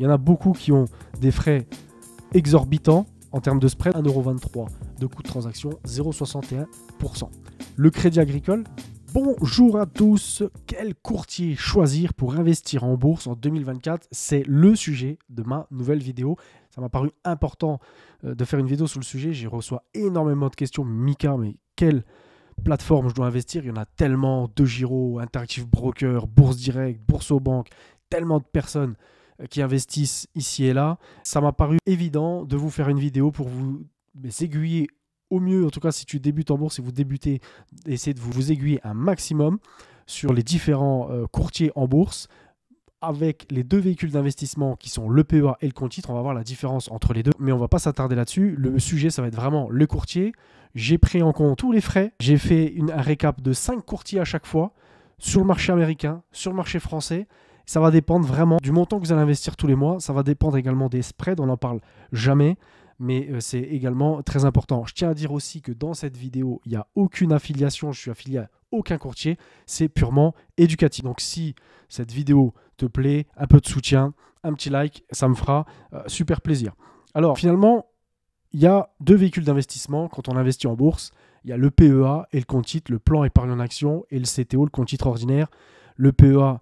Il y en a beaucoup qui ont des frais exorbitants en termes de spread, 1,23 € de coût de transaction, 0,61%. Le crédit agricole. Bonjour à tous, quel courtier choisir pour investir en bourse en 2024? C'est le sujet de ma nouvelle vidéo. Ça m'a paru important de faire une vidéo sur le sujet. J'y reçois énormément de questions. Mika, mais quelle plateforme je dois investir? Il y en a tellement, DeGiro, Interactive Broker, Bourse Direct, Bourse aux banques, tellement de personnes qui investissent ici et là. Ça m'a paru évident de vous faire une vidéo pour vous aiguiller au mieux, en tout cas si tu débutes en bourse, si vous débutez, essayez de vous aiguiller un maximum sur les différents courtiers en bourse avec les deux véhicules d'investissement qui sont le PEA et le compte titre. On va voir la différence entre les deux, mais on ne va pas s'attarder là-dessus. Le sujet, ça va être vraiment le courtier. J'ai pris en compte tous les frais. J'ai fait un récap de 5 courtiers à chaque fois sur le marché américain, sur le marché français. Ça va dépendre vraiment du montant que vous allez investir tous les mois. Ça va dépendre également des spreads, on n'en parle jamais. Mais c'est également très important. Je tiens à dire aussi que dans cette vidéo, il n'y a aucune affiliation. Je suis affilié à aucun courtier. C'est purement éducatif. Donc si cette vidéo te plaît, un peu de soutien, un petit like, ça me fera super plaisir. Alors finalement, il y a deux véhicules d'investissement quand on investit en bourse. Il y a le PEA et le compte titre, le plan épargne en action, et le CTO, le compte titre ordinaire. Le PEA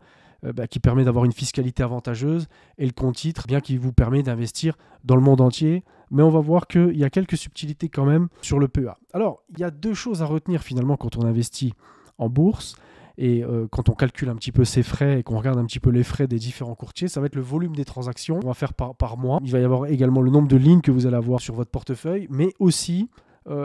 qui permet d'avoir une fiscalité avantageuse, et le compte titre, bien qu'il vous permet d'investir dans le monde entier. Mais on va voir qu'il y a quelques subtilités quand même sur le PEA. Alors, il y a deux choses à retenir finalement quand on investit en bourse, et quand on calcule un petit peu ses frais et qu'on regarde un petit peu les frais des différents courtiers, ça va être le volume des transactions qu'on va faire par mois. Il va y avoir également le nombre de lignes que vous allez avoir sur votre portefeuille, mais aussi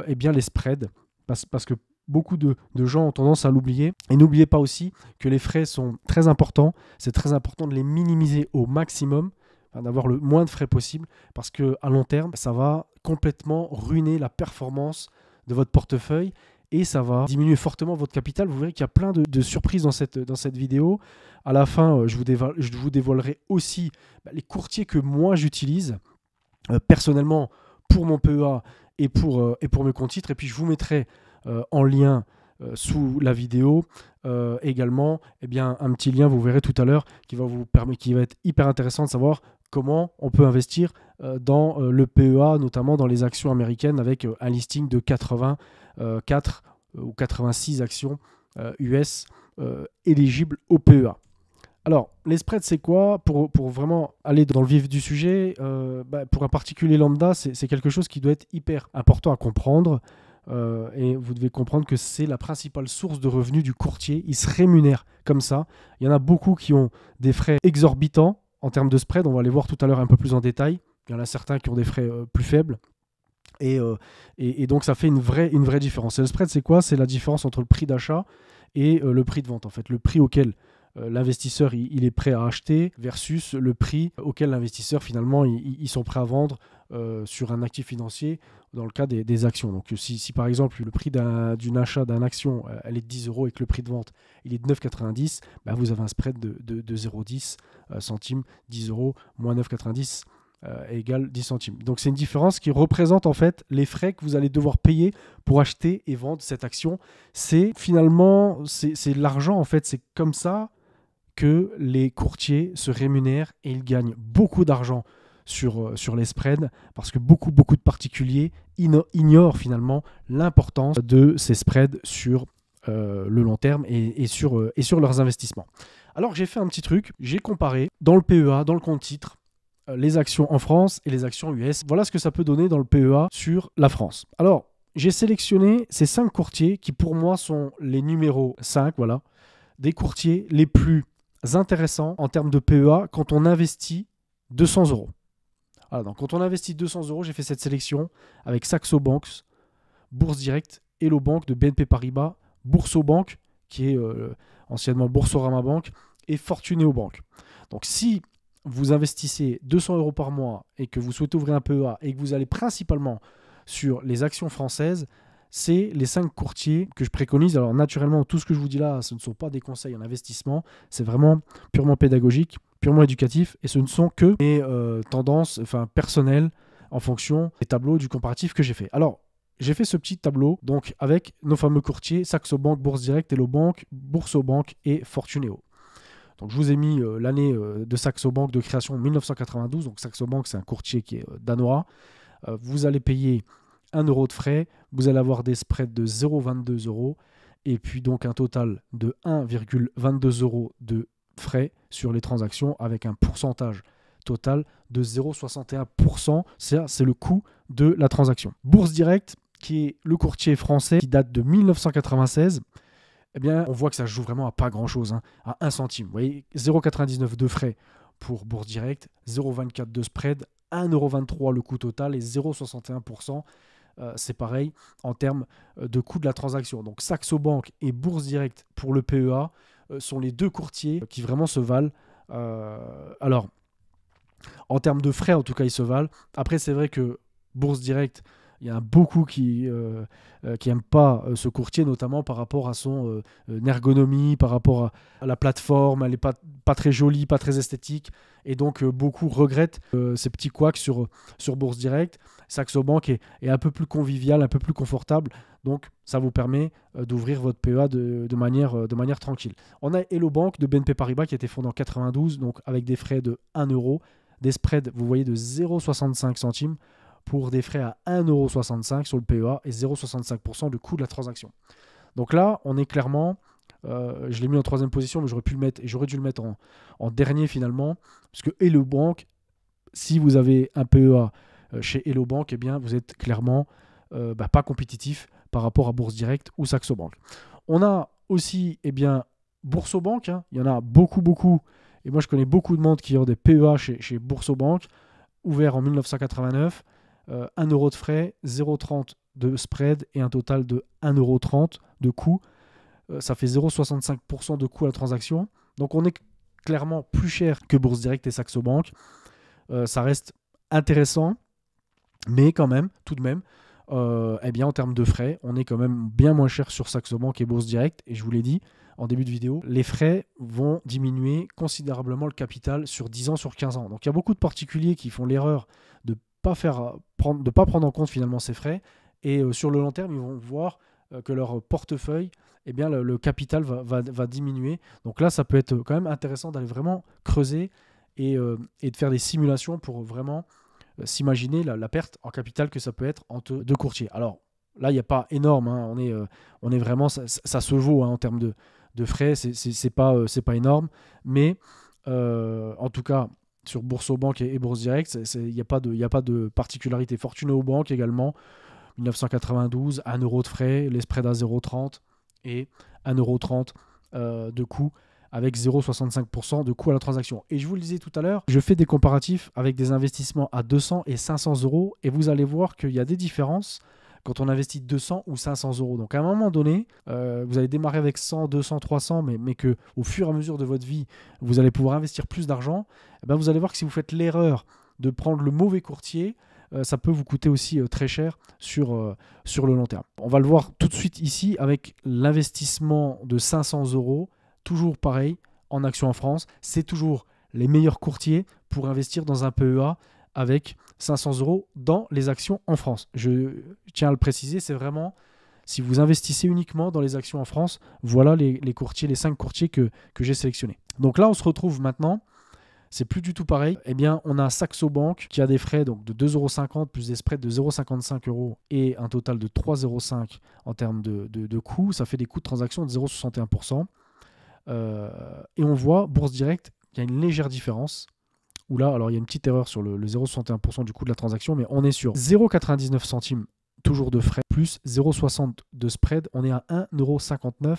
eh bien les spreads, parce que beaucoup de gens ont tendance à l'oublier. Et n'oubliez pas aussi que les frais sont très importants. C'est très important de les minimiser au maximum, d'avoir le moins de frais possible, parce qu'à long terme, ça va complètement ruiner la performance de votre portefeuille et ça va diminuer fortement votre capital. Vous verrez qu'il y a plein de surprises dans cette vidéo. À la fin, je vous dévoilerai aussi les courtiers que moi j'utilise personnellement pour mon PEA et pour mes comptes titres. Et puis je vous mettrai en lien sous la vidéo également un petit lien, vous verrez tout à l'heure, qui va être hyper intéressant de savoir comment on peut investir dans le PEA, notamment dans les actions américaines, avec un listing de 84 ou 86 actions US éligibles au PEA. Alors, les spreads, c'est quoi? Pour vraiment aller dans le vif du sujet, pour un particulier lambda, c'est quelque chose qui doit être hyper important à comprendre. Et vous devez comprendre que c'est la principale source de revenus du courtier. Il se rémunère comme ça. Il y en a beaucoup qui ont des frais exorbitants en termes de spread. On va les voir tout à l'heure un peu plus en détail. Il y en a certains qui ont des frais plus faibles. Et donc, ça fait une vraie différence. Et le spread, c'est quoi? C'est la différence entre le prix d'achat et le prix de vente. En fait, le prix auquel l'investisseur il est prêt à acheter versus le prix auquel l'investisseur, finalement, ils sont prêts à vendre sur un actif financier dans le cas des actions. Donc, si par exemple, le prix d'une achat d'une action, elle est de 10 € et que le prix de vente, il est de 9,90 €, vous avez un spread de 0,10 centimes, 10 € moins 9,90 égale 10 centimes. Donc, c'est une différence qui représente en fait les frais que vous allez devoir payer pour acheter et vendre cette action. C'est finalement, c'est l'argent en fait, c'est comme ça que les courtiers se rémunèrent et ils gagnent beaucoup d'argent sur les spreads parce que beaucoup de particuliers ignorent finalement l'importance de ces spreads sur le long terme et sur leurs investissements. Alors j'ai fait un petit truc, j'ai comparé dans le PEA, dans le compte titre, les actions en France et les actions US. Voilà ce que ça peut donner dans le PEA sur la France. Alors j'ai sélectionné ces 5 courtiers qui pour moi sont les numéros 5, voilà, des courtiers les plus intéressants en termes de PEA quand on investit 200 €. Voilà, donc quand on investit 200 €, j'ai fait cette sélection avec Saxo Banks, Bourse Direct, Hello Bank de BNP Paribas, Bourso Bank, qui est anciennement Boursorama Bank, et Fortuneo Bank. Donc si vous investissez 200 € par mois et que vous souhaitez ouvrir un PEA et que vous allez principalement sur les actions françaises, c'est les 5 courtiers que je préconise. Alors naturellement, tout ce que je vous dis là, ce ne sont pas des conseils en investissement, c'est vraiment purement pédagogique, purement éducatif, et ce ne sont que mes tendances personnelles en fonction des tableaux du comparatif que j'ai fait. Alors, j'ai fait ce petit tableau donc avec nos fameux courtiers Saxo Bank, Bourse Direct, Hello Bank, Bourso Bank et Fortuneo. Donc je vous ai mis l'année de Saxo Bank de création 1992. Donc Saxo Bank, c'est un courtier qui est danois. Vous allez payer 1 euro de frais. Vous allez avoir des spreads de 0,22 euros. Et puis donc un total de 1,22 euros de frais sur les transactions avec un pourcentage total de 0,61%. C'est le coût de la transaction. Bourse Direct, qui est le courtier français qui date de 1996, eh bien, on voit que ça joue vraiment à pas grand-chose, hein, à 1 centime. Vous voyez, 0,99 de frais pour Bourse Direct, 0,24 de spread, 1,23 € le coût total et 0,61%. C'est pareil en termes de coût de la transaction. Donc Saxo Bank et Bourse Direct pour le PEA sont les deux courtiers qui vraiment se valent. Alors, en termes de frais, en tout cas, ils se valent. Après, c'est vrai que Bourse Direct, il y en a beaucoup qui n'aiment pas ce courtier, notamment par rapport à son ergonomie, par rapport à la plateforme. Elle n'est pas très jolie, pas très esthétique. Et donc, beaucoup regrettent ces petits couacs sur Bourse Direct. Saxo Bank est un peu plus convivial, un peu plus confortable. Donc, ça vous permet d'ouvrir votre PEA de manière tranquille. On a Hello Bank de BNP Paribas qui a été fondé en 92, donc avec des frais de 1 euro. Des spreads, vous voyez, de 0,65 centimes pour des frais à 1,65 € sur le PEA et 0,65% de coût de la transaction. Donc là, on est clairement, je l'ai mis en 3e position, mais j'aurais dû le mettre en dernier finalement, parce que Hello Bank, si vous avez un PEA chez Hello Bank, eh bien, vous êtes clairement pas compétitif par rapport à Bourse Direct ou Saxo Bank. On a aussi Boursobank, hein, il y en a beaucoup, et moi je connais beaucoup de monde qui ont des PEA chez Boursobank, ouvert en 1989, 1 euro de frais, 0,30 de spread et un total de 1,30 € de coût. Ça fait 0,65% de coût à la transaction. Donc on est clairement plus cher que Bourse Direct et Saxo Bank. Ça reste intéressant, mais quand même, tout de même, en termes de frais, on est quand même bien moins cher sur Saxo Bank et Bourse Direct. Et je vous l'ai dit en début de vidéo, les frais vont diminuer considérablement le capital sur 10 ans, sur 15 ans. Donc il y a beaucoup de particuliers qui font l'erreur de ne pas prendre en compte finalement ces frais. Et sur le long terme, ils vont voir que leur portefeuille, le capital va diminuer. Donc là, ça peut être quand même intéressant d'aller vraiment creuser et de faire des simulations pour vraiment s'imaginer la perte en capital que ça peut être entre deux courtiers. Alors là, il n'y a pas énorme, hein. On est vraiment, ça se vaut, hein, en termes de frais, c'est pas énorme, mais en tout cas, sur Boursobank et Bourse Direct, il n'y a pas de particularité. Fortuneo Bank également, 1992, 1 euro de frais, les spreads à 0,30 et 1,30 € de coût avec 0,65% de coût à la transaction. Et je vous le disais tout à l'heure, je fais des comparatifs avec des investissements à 200 et 500 € et vous allez voir qu'il y a des différences quand on investit 200 ou 500 €. Donc à un moment donné, vous allez démarrer avec 100, 200, 300, mais qu'au fur et à mesure de votre vie, vous allez pouvoir investir plus d'argent. Vous allez voir que si vous faites l'erreur de prendre le mauvais courtier, ça peut vous coûter aussi très cher sur le long terme. On va le voir tout de suite ici avec l'investissement de 500 €. Toujours pareil, en action en France, c'est toujours les meilleurs courtiers pour investir dans un PEA avec 500 € dans les actions en France. Je tiens à le préciser, c'est vraiment, si vous investissez uniquement dans les actions en France, voilà les courtiers, les 5 courtiers que j'ai sélectionnés. Donc là, on se retrouve maintenant, c'est plus du tout pareil. On a Saxo Bank qui a des frais donc, de 2,50 € plus des spreads de 0,55 € et un total de 3,05 € en termes de coûts. Ça fait des coûts de transaction de 0,61%. Et on voit, Bourse Direct, il y a une légère différence. Où là, alors il y a une petite erreur sur le 0,61% du coût de la transaction, mais on est sur 0,99 centimes toujours de frais, plus 0,60 de spread. On est à 1,59 €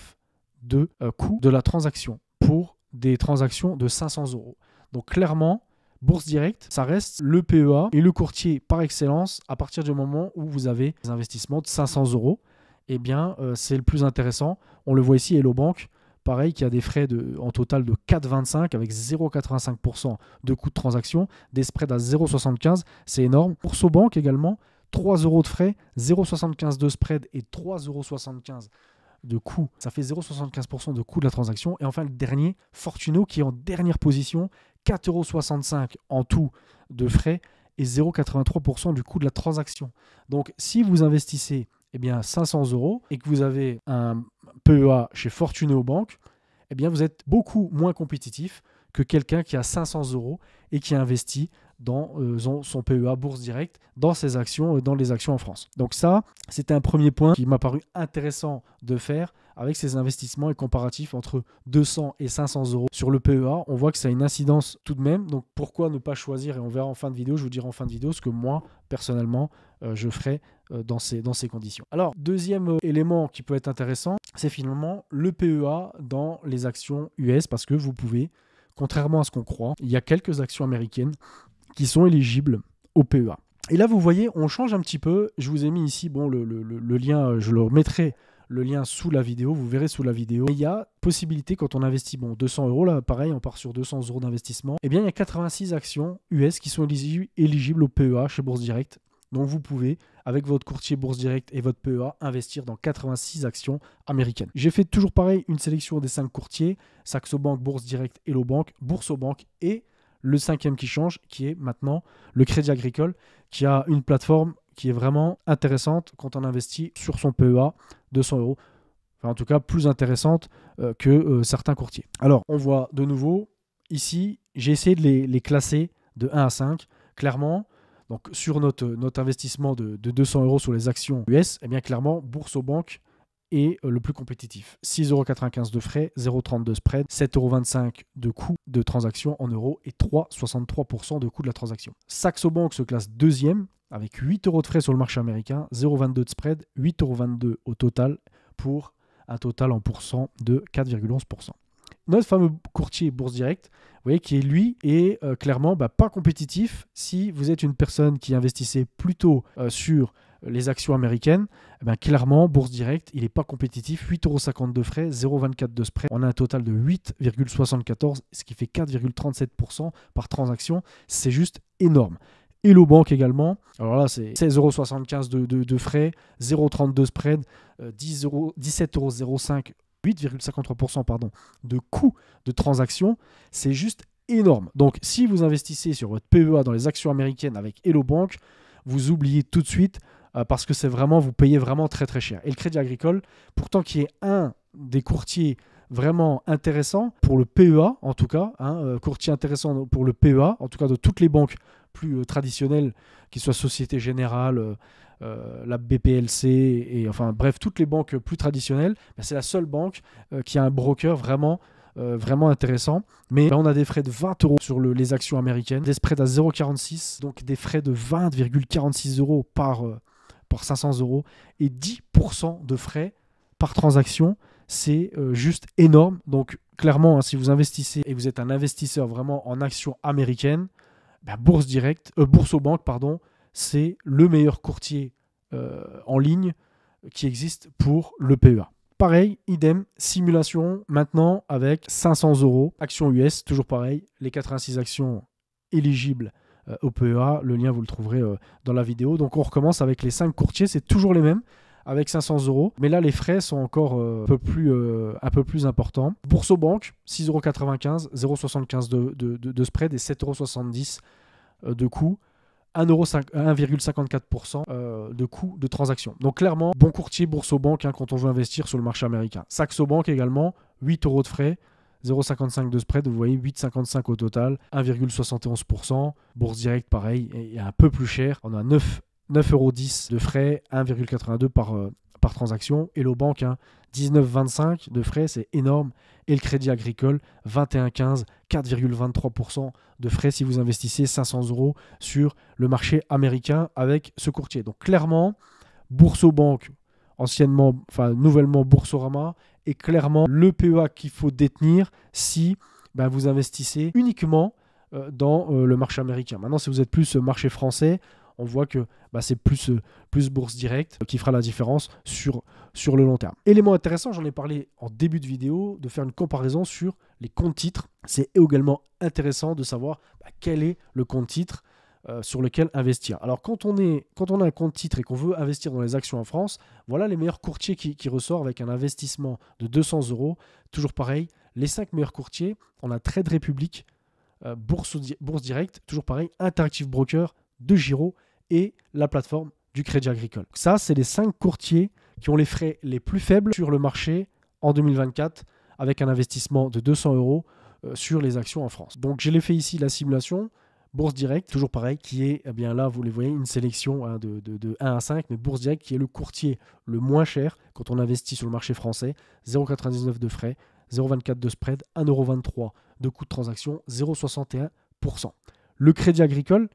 de coût de la transaction pour des transactions de 500 €. Donc clairement, Bourse Direct, ça reste le PEA et le courtier par excellence à partir du moment où vous avez des investissements de 500 €. C'est le plus intéressant. On le voit ici, Hello Bank, pareil, qui a des frais en total de 4,25 avec 0,85% de coût de transaction, des spreads à 0,75, c'est énorme. Boursobank également, 3 € de frais, 0,75 de spread et 3,75 € de coût. Ça fait 0,75% de coût de la transaction. Et enfin, le dernier, Fortuneo, qui est en dernière position, 4,65 € en tout de frais et 0,83% du coût de la transaction. Donc, si vous investissez 500 € et que vous avez un PEA chez Fortuneo Bank, eh bien vous êtes beaucoup moins compétitif que quelqu'un qui a 500 € et qui a investi dans son PEA Bourse Directe, dans ses actions, dans les actions en France. Donc ça, c'était un premier point qui m'a paru intéressant de faire avec ces investissements et comparatifs entre 200 et 500 € sur le PEA. On voit que ça a une incidence tout de même. Donc pourquoi ne pas choisir, et on verra en fin de vidéo, je vous dirai en fin de vidéo ce que moi, personnellement, je ferai dans ces conditions. Alors, deuxième élément qui peut être intéressant, c'est finalement le PEA dans les actions US, parce que vous pouvez, contrairement à ce qu'on croit, il y a quelques actions américaines qui sont éligibles au PEA. Et là, vous voyez, on change un petit peu. Je vous ai mis ici le lien, je le remettrai le lien sous la vidéo, vous verrez sous la vidéo. Et il y a possibilité, quand on investit 200 €, là pareil, on part sur 200 € d'investissement, et bien il y a 86 actions US qui sont éligibles au PEA chez Bourse Direct. Donc vous pouvez, avec votre courtier Bourse Direct et votre PEA, investir dans 86 actions américaines. J'ai fait toujours pareil, une sélection des 5 courtiers, Saxo Bank, Bourse Direct, Hello Bank, Boursobank et le 5e qui change, qui est maintenant le Crédit Agricole, qui a une plateforme qui est vraiment intéressante quand on investit sur son PEA 200 €. Enfin, en tout cas, plus intéressante que certains courtiers. Alors, on voit de nouveau, ici, j'ai essayé de les classer de 1 à 5. Clairement, donc sur notre investissement de 200 € sur les actions US, eh bien clairement, Boursobank est le plus compétitif. 6,95 € de frais, 0,32 € de spread, 7,25 € de coût de transaction en euros et 3,63% de coût de la transaction. Saxo Bank se classe deuxième avec 8 € de frais sur le marché américain, 0,22 € de spread, 8,22 € au total pour un total en pourcent de 4,11%. Notre fameux courtier Bourse Direct, vous voyez, qui lui est clairement pas compétitif. Si vous êtes une personne qui investissait plutôt sur les actions américaines, clairement, Bourse Direct, il n'est pas compétitif. 8,52 € de frais, 0,24 € de spread. On a un total de 8,74, ce qui fait 4,37% par transaction. C'est juste énorme. Hello Bank également. Alors là, c'est 16,75 € de frais, 0,32 € de spread, 17,05 €, 8,53% pardon, de coût de transaction. C'est juste énorme. Donc, si vous investissez sur votre PEA dans les actions américaines avec Hello Bank, vous oubliez tout de suite parce que c'est vraiment, vous payez vraiment très très cher. Et le Crédit Agricole, pourtant qui est un des courtiers vraiment intéressant pour le PEA en tout cas, courtier intéressant pour le PEA, en tout cas de toutes les banques plus traditionnelles, qui soient Société Générale, la BPLC, et enfin bref, toutes les banques plus traditionnelles, c'est la seule banque qui a un broker vraiment intéressant. Mais on a des frais de 20 € sur les actions américaines, des spreads à 0,46, donc des frais de 20,46 € par 500 € et 10% de frais par transaction. C'est juste énorme. Donc clairement, si vous investissez et vous êtes un investisseur vraiment en actions américaines, Boursobank, c'est le meilleur courtier en ligne qui existe pour le PEA. Pareil, idem, simulation maintenant avec 500 €, actions US, toujours pareil, les 86 actions éligibles au PEA, le lien vous le trouverez dans la vidéo. Donc on recommence avec les 5 courtiers, c'est toujours les mêmes, avec 500 €, mais là les frais sont encore un peu plus importants. Boursobank, 6,95 €, 0,75 € de spread et 7,70 € de coût. 1,54% de coût de transaction. Donc clairement, bon courtier Boursobank quand on veut investir sur le marché américain. Saxo Bank également, 8 € de frais, 0,55 € de spread, vous voyez 8,55 € au total, 1,71%. Bourse Direct pareil, et un peu plus cher, on a 9,10 € de frais, 1,82 € par transaction. Hello Bank, 19,25 € de frais, c'est énorme. Et le Crédit Agricole, 21,15 €, 4,23% de frais si vous investissez 500 € sur le marché américain avec ce courtier. Donc clairement, Boursobank, nouvellement Boursorama, est clairement le PEA qu'il faut détenir si vous investissez uniquement dans le marché américain. Maintenant, si vous êtes plus marché français, on voit que c'est plus Bourse Direct qui fera la différence sur le long terme. Élément intéressant, j'en ai parlé en début de vidéo, de faire une comparaison sur les comptes titres. C'est également intéressant de savoir quel est le compte titre sur lequel investir. Alors quand on a un compte titre et qu'on veut investir dans les actions en France, voilà les meilleurs courtiers qui ressortent avec un investissement de 200 €. Toujours pareil, les 5 meilleurs courtiers, on a Trade Republic, Bourse Direct, toujours pareil, Interactive Broker, De Giro et la plateforme du Crédit Agricole. Ça, c'est les 5 courtiers qui ont les frais les plus faibles sur le marché en 2024 avec un investissement de 200 € sur les actions en France. Donc je l'ai fait ici, la simulation. Bourse Direct, toujours pareil, qui est, eh bien là, vous les voyez, une sélection hein, de 1 à 5, mais Bourse Direct qui est le courtier le moins cher quand on investit sur le marché français. 0,99 de frais, 0,24 de spread, 1,23 € de coût de transaction, 0,61%. Le Crédit Agricole,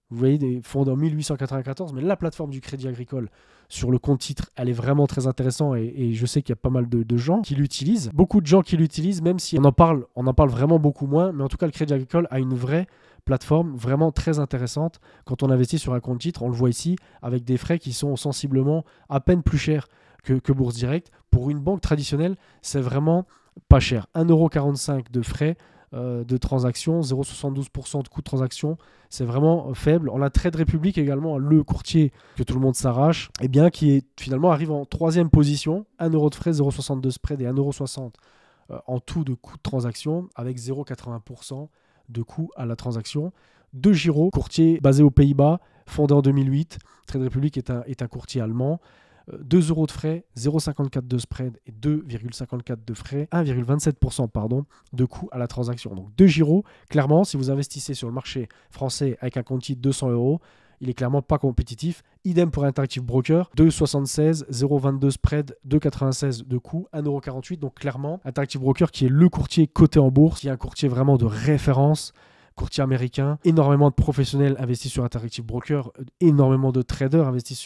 vous voyez, fondé en 1894, mais la plateforme du Crédit Agricole sur le compte titre, elle est vraiment très intéressante et je sais qu'il y a pas mal de gens qui l'utilisent. Beaucoup de gens qui l'utilisent, même si on en parle vraiment beaucoup moins, mais en tout cas, le Crédit Agricole a une vraie plateforme vraiment très intéressante quand on investit sur un compte titre. On le voit ici avec des frais qui sont sensiblement à peine plus chers que Bourse Direct. Pour une banque traditionnelle, c'est vraiment pas cher. 1,45 € de frais de transaction, 0,72% de coût de transaction, c'est vraiment faible. On a Trade Republic également, le courtier que tout le monde s'arrache, et bien qui est, finalement arrive en 3e position, 1 € de frais, 0,62 de spread et 1,60 € en tout de coût de transaction avec 0,80% de coût à la transaction. De Giro, courtier basé aux Pays-Bas, fondé en 2008. Trade Republic est un courtier allemand. 2 € de frais, 0,54 de spread et 2,54 de frais, 1,27% pardon, de coût à la transaction. Donc De Giro, clairement, si vous investissez sur le marché français avec un compte titre 200 €, il est clairement pas compétitif. Idem pour Interactive Broker, 2,76, 0,22 spread, 2,96 de coût, 1,48 €. Donc clairement, Interactive Broker qui est le courtier coté en bourse, qui est un courtier vraiment de référence, courtier américain, énormément de professionnels investis sur Interactive Broker, énormément de traders investis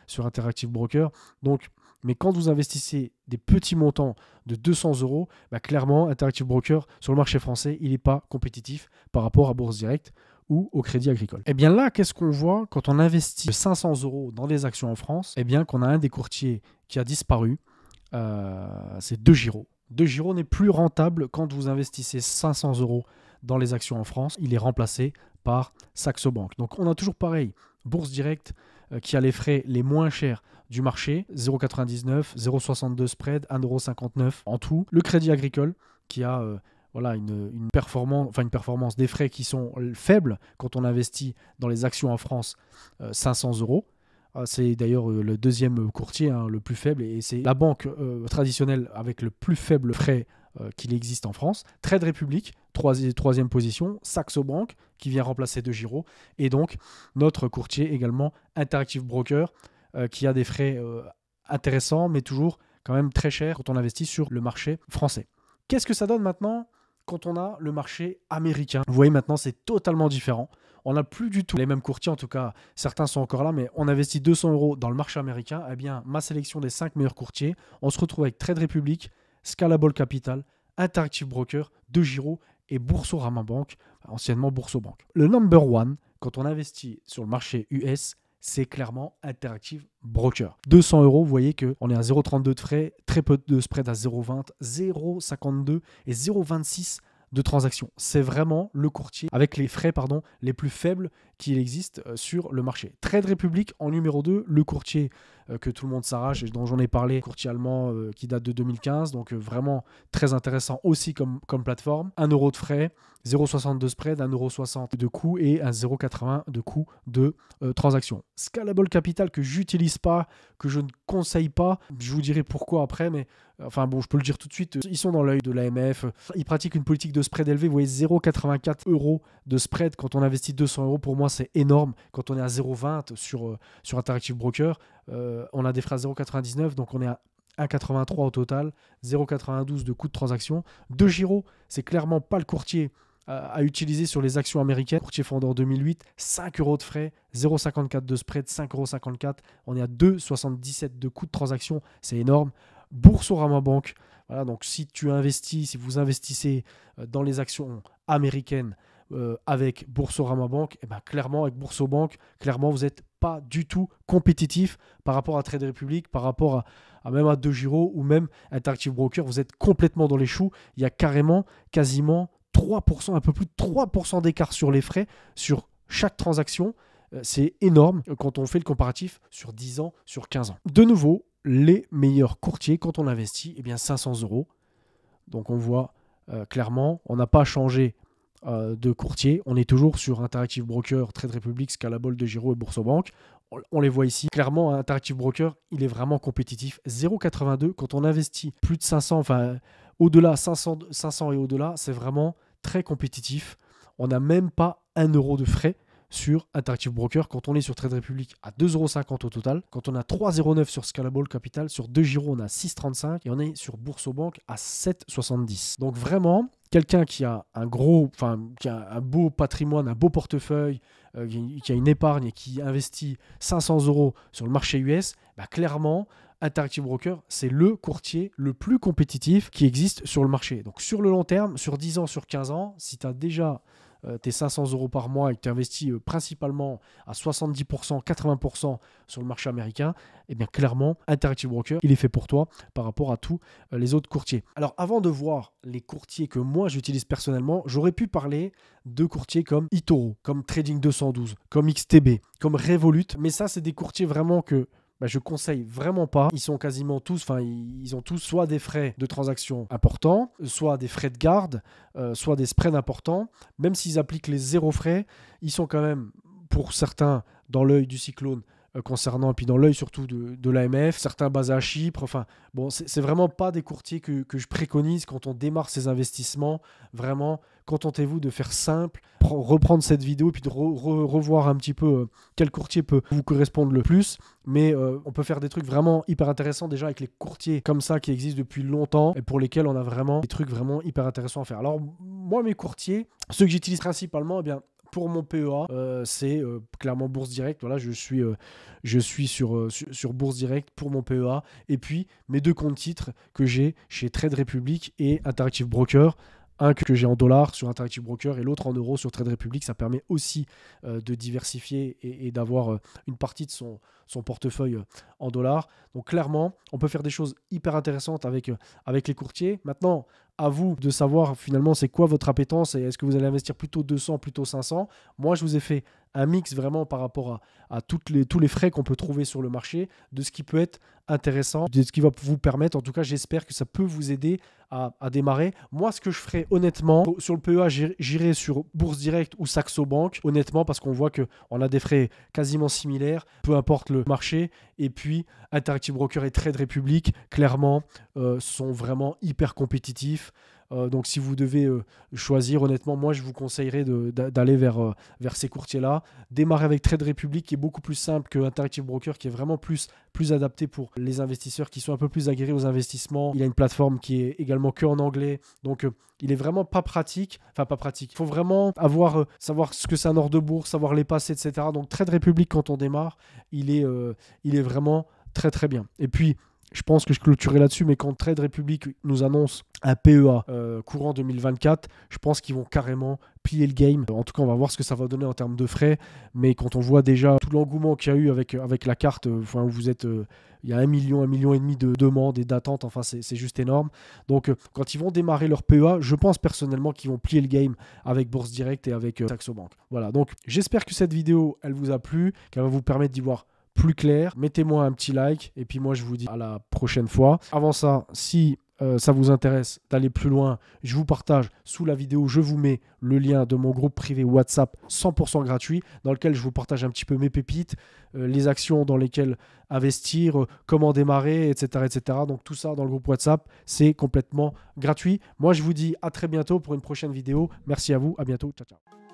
sur Interactive Broker. Donc, mais quand vous investissez des petits montants de 200 €, bah clairement, Interactive Broker sur le marché français, il n'est pas compétitif par rapport à Bourse Direct ou au Crédit Agricole. Et bien là, qu'est-ce qu'on voit quand on investit 500 € dans des actions en France? Eh bien qu'on a un des courtiers qui a disparu, c'est De Giro. De Giro n'est plus rentable quand vous investissez 500 € dans les actions en France. Il est remplacé par Saxo Bank. Donc on a toujours pareil, Bourse Direct qui a les frais les moins chers du marché, 0,99, 0,62 spread, 1,59 € en tout. Le Crédit Agricole qui a voilà, une performance des frais qui sont faibles quand on investit dans les actions en France, 500 €. C'est d'ailleurs le deuxième courtier le plus faible et c'est la banque traditionnelle avec le plus faible frais qu'il existe en France. Trade Republic, troisième position. Saxo Bank qui vient remplacer De Giro et donc notre courtier également Interactive Broker qui a des frais intéressants mais toujours quand même très chers quand on investit sur le marché français. Qu'est-ce que ça donne maintenant quand on a le marché américain? Vous voyez maintenant c'est totalement différent. On n'a plus du tout les mêmes courtiers, en tout cas certains sont encore là, mais on investit 200 € dans le marché américain. Eh bien, ma sélection des 5 meilleurs courtiers, on se retrouve avec Trade Republic, Scalable Capital, Interactive Broker, De Giro et Boursorama Bank, anciennement Boursobank. Le number one, quand on investit sur le marché US, c'est clairement Interactive Broker. 200 €, vous voyez qu'on est à 0,32 de frais, très peu de spread à 0,20, 0,52 et 0,26 de transactions. C'est vraiment le courtier avec les frais les plus faibles qu'il existe sur le marché. Trade Republic en numéro 2, le courtier que tout le monde s'arrache et dont j'en ai parlé, courtier allemand qui date de 2015, donc vraiment très intéressant aussi comme plateforme. 1 € de frais, 0,60 de spread, 1,60 € de coût et 0,80 de coût de transaction. Scalable Capital que j'utilise pas, que je ne conseille pas, je vous dirai pourquoi après, mais enfin bon, je peux le dire tout de suite, ils sont dans l'œil de l'AMF, ils pratiquent une politique de spread élevée, vous voyez 0,84 € de spread quand on investit 200 €, pour moi c'est énorme, quand on est à 0,20 sur Interactive Broker, on a des frais à 0,99, donc on est à 1,83 au total, 0,92 de coût de transaction. De Giro, c'est clairement pas le courtier à utiliser sur les actions américaines. Courtier fondé en 2008, 5 € de frais, 0,54 de spread, 5,54 €. On est à 2,77 de coût de transaction, c'est énorme. Boursorama Bank, voilà, donc si vous investissez dans les actions américaines avec Boursorama Bank, et ben clairement avec Boursobank, clairement vous n'êtes pas du tout compétitif par rapport à Trade Republic, par rapport à même à De Giro ou même Interactive Broker, vous êtes complètement dans les choux. Il y a quasiment 3%, un peu plus de 3% d'écart sur les frais sur chaque transaction. C'est énorme quand on fait le comparatif sur 10 ans, sur 15 ans. De nouveau, les meilleurs courtiers quand on investit, eh bien 500 €. Donc on voit clairement, on n'a pas changé de courtier. On est toujours sur Interactive Broker, Trade Republic, Scalable, De Giro et Boursobank. On les voit ici. Clairement, Interactive Broker, il est vraiment compétitif. 0,82 quand on investit plus de 500, enfin Au-delà, 500 et au-delà, c'est vraiment très compétitif. On n'a même pas 1 euro de frais sur Interactive Broker quand on est sur Trade Republic à 2,50 € au total. Quand on a 3,09 € sur Scalable Capital, sur 2Giro on a 6,35 et on est sur Boursorama à 7,70. Donc vraiment, quelqu'un qui a qui a un beau patrimoine, un beau portefeuille, qui a une épargne et qui investit 500 € sur le marché US, bah clairement, Interactive Broker, c'est le courtier le plus compétitif qui existe sur le marché. Donc sur le long terme, sur 10 ans, sur 15 ans, si tu as déjà tes 500 € par mois et que tu investis principalement à 70%, 80% sur le marché américain, eh bien clairement, Interactive Broker, il est fait pour toi par rapport à tous les autres courtiers. Alors avant de voir les courtiers que moi j'utilise personnellement, j'aurais pu parler de courtiers comme eToro, comme Trading 212, comme XTB, comme Revolut, mais ça c'est des courtiers vraiment que je conseille vraiment pas. Ils sont quasiment tous, ils ont tous soit des frais de transaction importants, soit des frais de garde, soit des spreads importants. Même s'ils appliquent les zéro frais, ils sont quand même, pour certains, dans l'œil du cyclone concernant, et puis dans l'œil surtout de l'AMF, certains basés à Chypre. Enfin, bon, c'est vraiment pas des courtiers que je préconise quand on démarre ses investissements. Vraiment, contentez-vous de faire simple, reprendre cette vidéo et puis de revoir un petit peu quel courtier peut vous correspondre le plus. Mais on peut faire des trucs vraiment hyper intéressants déjà avec les courtiers comme ça qui existent depuis longtemps et pour lesquels on a vraiment des trucs vraiment hyper intéressants à faire. Alors moi, mes courtiers, ceux que j'utilise principalement, eh bien, pour mon PEA, c'est clairement Bourse Direct. Voilà, je suis sur Bourse Direct pour mon PEA. Et puis, mes deux comptes titres que j'ai chez Trade Republic et Interactive Broker. Un que j'ai en dollars sur Interactive Broker et l'autre en euros sur Trade Republic. Ça permet aussi de diversifier et d'avoir une partie de son portefeuille en dollars. Donc clairement, on peut faire des choses hyper intéressantes avec les courtiers. Maintenant, à vous de savoir finalement c'est quoi votre appétence et est-ce que vous allez investir plutôt 200, plutôt 500. Moi, je vous ai fait un mix vraiment par rapport à tous les frais qu'on peut trouver sur le marché, de ce qui peut être intéressant, de ce qui va vous permettre, en tout cas j'espère que ça peut vous aider à démarrer. Moi, ce que je ferai honnêtement, sur le PEA, j'irai sur Bourse Direct ou Saxo Bank, honnêtement, parce qu'on voit qu'on a des frais quasiment similaires, peu importe le marché. Et puis, Interactive Broker et Trade Republic, clairement, sont vraiment hyper compétitifs. Donc si vous devez choisir, honnêtement, moi je vous conseillerais d'aller vers ces courtiers-là. Démarrer avec Trade Republic qui est beaucoup plus simple que Interactive Broker, qui est vraiment plus adapté pour les investisseurs qui sont un peu plus aguerris aux investissements. Il a une plateforme qui est également que en anglais, donc il est vraiment pas pratique. Enfin pas pratique. Il faut vraiment savoir ce que c'est un ordre de bourse, savoir les passer, etc. Donc Trade Republic quand on démarre, il est vraiment très très bien. Et puis je pense que je clôturerai là-dessus, mais quand Trade Republic nous annonce un PEA courant 2024, je pense qu'ils vont carrément plier le game. En tout cas, on va voir ce que ça va donner en termes de frais. Mais quand on voit déjà tout l'engouement qu'il y a eu avec la carte, où vous êtes, il y a 1 million, 1,5 million de demandes et d'attentes. Enfin, c'est juste énorme. Donc, quand ils vont démarrer leur PEA, je pense personnellement qu'ils vont plier le game avec Bourse Direct et avec Saxo Bank. Voilà. Donc, j'espère que cette vidéo, elle vous a plu, qu'elle va vous permettre d'y voir plus clair. Mettez-moi un petit like et puis moi je vous dis à la prochaine fois. Avant ça, si ça vous intéresse d'aller plus loin, je vous partage sous la vidéo, je vous mets le lien de mon groupe privé WhatsApp 100% gratuit dans lequel je vous partage un petit peu mes pépites, les actions dans lesquelles investir, comment démarrer, etc., etc. Donc tout ça dans le groupe WhatsApp, c'est complètement gratuit. Moi je vous dis à très bientôt pour une prochaine vidéo. Merci à vous, à bientôt, ciao ciao.